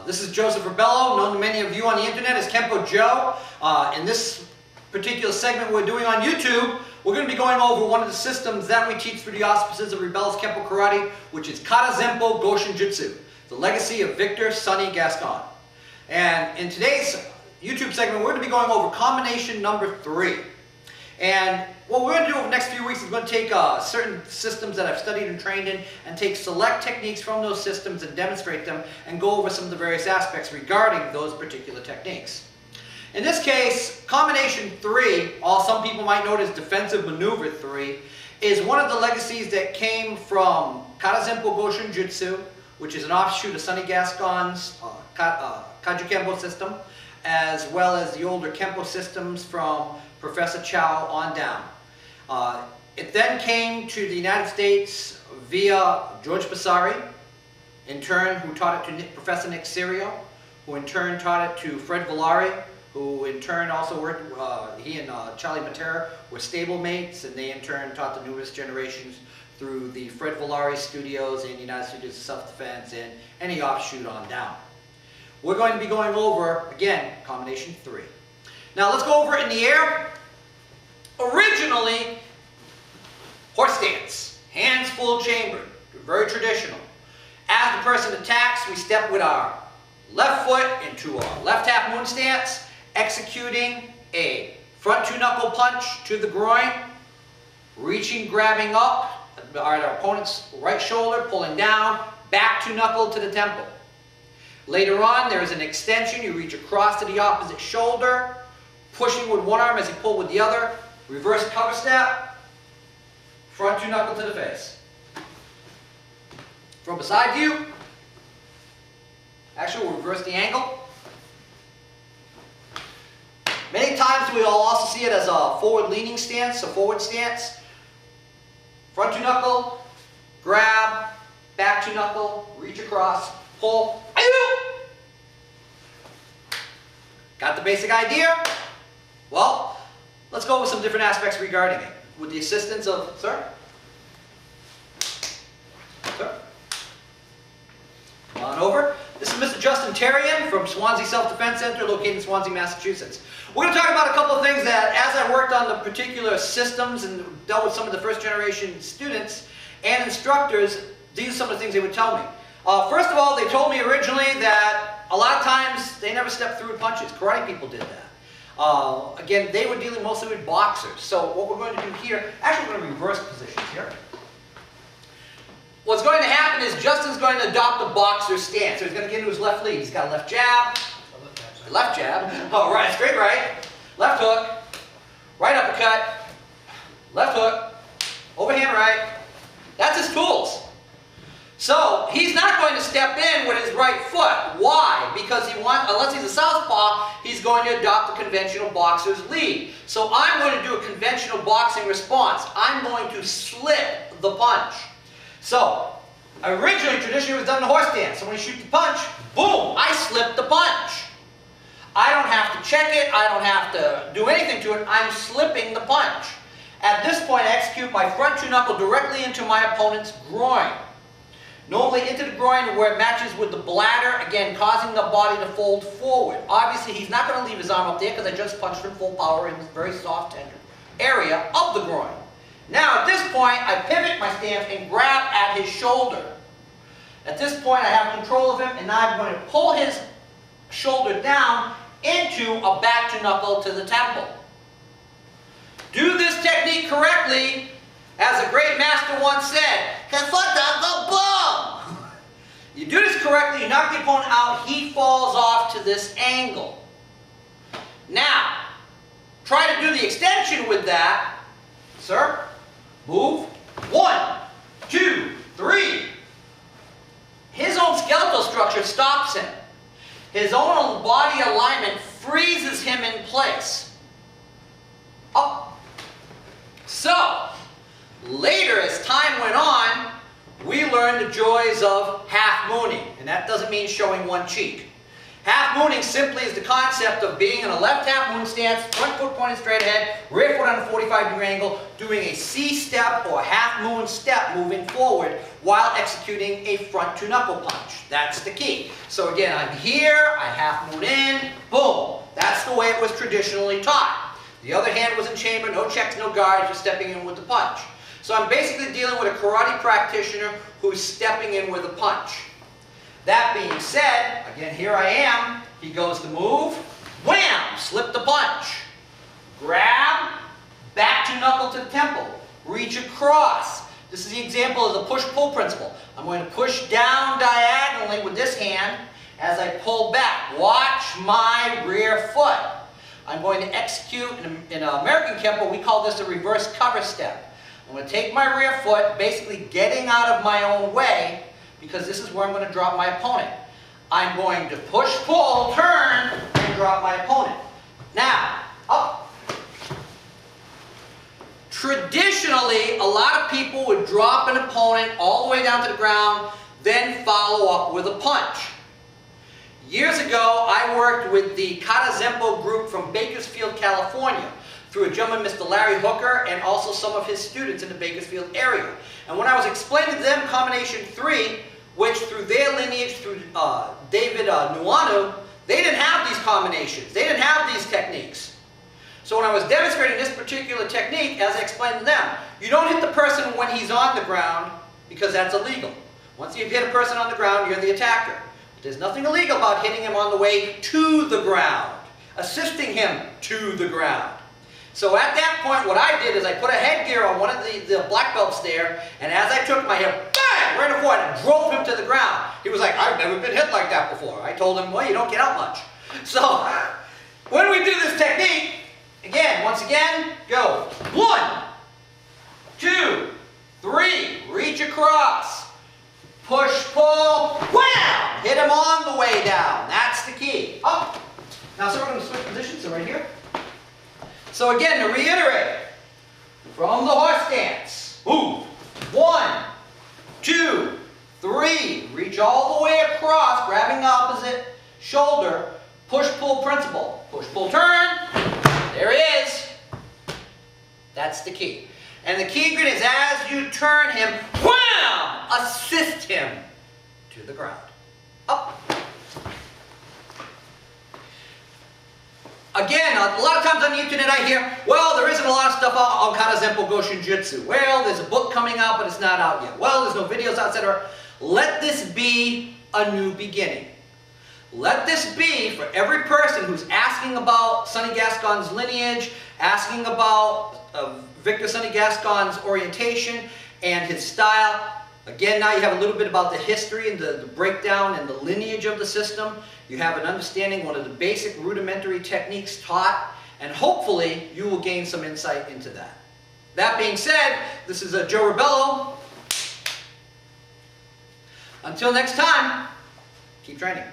This is Joseph Rebello, known to many of you on the internet as Kempo Joe. In this particular segment we're doing on YouTube, we're going to be going over one of the systems that we teach through the auspices of Rebello's Kempo Karate, which is Karazenpo Goshinjutsu, the legacy of Victor Sonny Gascon. And in today's YouTube segment, we're going to be going over combination number 3. And what we're going to do over the next few weeks is going to take certain systems that I've studied and trained in and take select techniques from those systems and demonstrate them and go over some of the various aspects regarding those particular techniques. In this case, combination 3, or some people might know it as defensive maneuver 3, is one of the legacies that came from Karazenpo Goshinjutsu, which is an offshoot of Sonny Gascon's Kajukembo system, as well as the older Kempo systems from Professor Chow on down. It then came to the United States via George Basari, in turn who taught it to Professor Nick Serio, who in turn taught it to Fred Villari, who in turn also worked, he and Charlie Matera were stablemates, and they in turn taught the newest generations through the Fred Villari studios and United Studios of Self-Defense and any offshoot on down. We're going to be going over, again, combination 3. Now let's go over it in the air. Originally, horse stance, hands full chambered, very traditional. As the person attacks, we step with our left foot into our left half moon stance, executing a front 2-knuckle punch to the groin, reaching, grabbing up at our opponent's right shoulder, pulling down, back 2-knuckle to the temple. Later on, there is an extension. You reach across to the opposite shoulder, pushing with one arm as you pull with the other, reverse cover step, front 2-knuckle to the face. From a side view, actually we'll reverse the angle. Many times we'll also see it as a forward leaning stance, a forward stance. Front 2-knuckle, grab, back 2-knuckle, reach across, pull. Got the basic idea? Well, let's go over some different aspects regarding it. With the assistance of, sir? Sir? Come on over. This is Mr. Justin Terrian from Swansea Self-Defense Center, located in Swansea, Massachusetts. We're going to talk about a couple of things that, as I worked on the particular systems and dealt with some of the first generation students and instructors, these are some of the things they would tell me. First of all, they told me originally that a lot of times they never stepped through punches. Karate people did that. Again, they were dealing mostly with boxers. So what we're going to do here, actually we're going to reverse positions here. What's going to happen is Justin's going to adopt a boxer stance. So he's going to get into his left lead. He's got a left jab, left jab, oh right, straight right, left hook, right uppercut, left hook, overhand right. That's his tools. So he's not going to step in with his right foot. Why? Because unless he's a southpaw, he's going to adopt the conventional boxer's lead. So I'm going to do a conventional boxing response. I'm going to slip the punch. So originally, traditionally, it was done in the horse stance. So when you shoot the punch, boom, I slip the punch. I don't have to check it. I don't have to do anything to it. I'm slipping the punch. At this point, I execute my front 2-knuckle directly into my opponent's groin. Normally into the groin where it matches with the bladder, again causing the body to fold forward. Obviously he's not going to leave his arm up there because I just punched from full power in this very soft, tender area of the groin. Now at this point I pivot my stance and grab at his shoulder. At this point I have control of him, and now I'm going to pull his shoulder down into a back 2-knuckle to the temple. Do this technique correctly. As a great master once said, you do this correctly, you knock the opponent out, he falls off to this angle. Now, try to do the extension with that. Sir, move. 1, 2, 3. His own skeletal structure stops him. His own body alignment freezes him in place. Up. So, later, as time went on, we learned the joys of half mooning, and that doesn't mean showing one cheek. Half mooning simply is the concept of being in a left half moon stance, front foot pointed straight ahead, rear foot on a 45-degree angle, doing a C-step or half moon step moving forward while executing a front two knuckle punch. That's the key. So again, I'm here, I half moon in, boom. That's the way it was traditionally taught. The other hand was in chamber, no checks, no guards, just stepping in with the punch. So I'm basically dealing with a karate practitioner who's stepping in with a punch. That being said, again, here I am. He goes to move, wham, slip the punch. Grab, back to knuckle to the temple, reach across. This is the example of the push-pull principle. I'm going to push down diagonally with this hand as I pull back. Watch my rear foot. I'm going to execute, in American Kempo, we call this a reverse cover step. I'm going to take my rear foot, basically getting out of my own way, because this is where I'm going to drop my opponent. I'm going to push, pull, turn, and drop my opponent. Now, up. Traditionally, a lot of people would drop an opponent all the way down to the ground, then follow up with a punch. Years ago, I worked with the Karazenpo group from Bakersfield, California, through a gentleman, Mr. Larry Hooker, and also some of his students in the Bakersfield area. And when I was explaining to them combination 3, which through their lineage, through David NUANU, they didn't have these combinations. They didn't have these techniques. So when I was demonstrating this particular technique, as I explained to them, you don't hit the person when he's on the ground, because that's illegal. Once you've hit a person on the ground, you're the attacker. But there's nothing illegal about hitting him on the way to the ground, assisting him to the ground. So at that point, what I did is I put a headgear on one of the black belts there, and as I took my hip, bang, right in the foot, and drove him to the ground. He was like, I've never been hit like that before. I told him, well, you don't get out much. So when we do this technique, again, once again, go. 1, 2, 3, reach across. Push, pull, wham! Hit him on the way down. That's the key. Up. Now, so we're going to switch positions, so right here. So again, to reiterate, from the horse stance, move. 1, 2, 3, reach all the way across, grabbing the opposite shoulder, push-pull principle. Push-pull turn, there he is. That's the key. And the key ingredient is as you turn him, wham, assist him to the ground. Up. Again, a lot of times on the internet I hear, well, there isn't a lot of stuff on Karazenpo Goshinjutsu. Well, there's a book coming out, but it's not out yet. Well, there's no videos out, etc. Let this be a new beginning. Let this be for every person who's asking about Sonny Gascon's lineage, asking about Victor Sonny Gascon's orientation and his style. Again, now you have a little bit about the history and the breakdown and the lineage of the system. You have an understanding, one of the basic rudimentary techniques taught, and hopefully you will gain some insight into that. That being said, this is Joe Rebello. Until next time, keep training.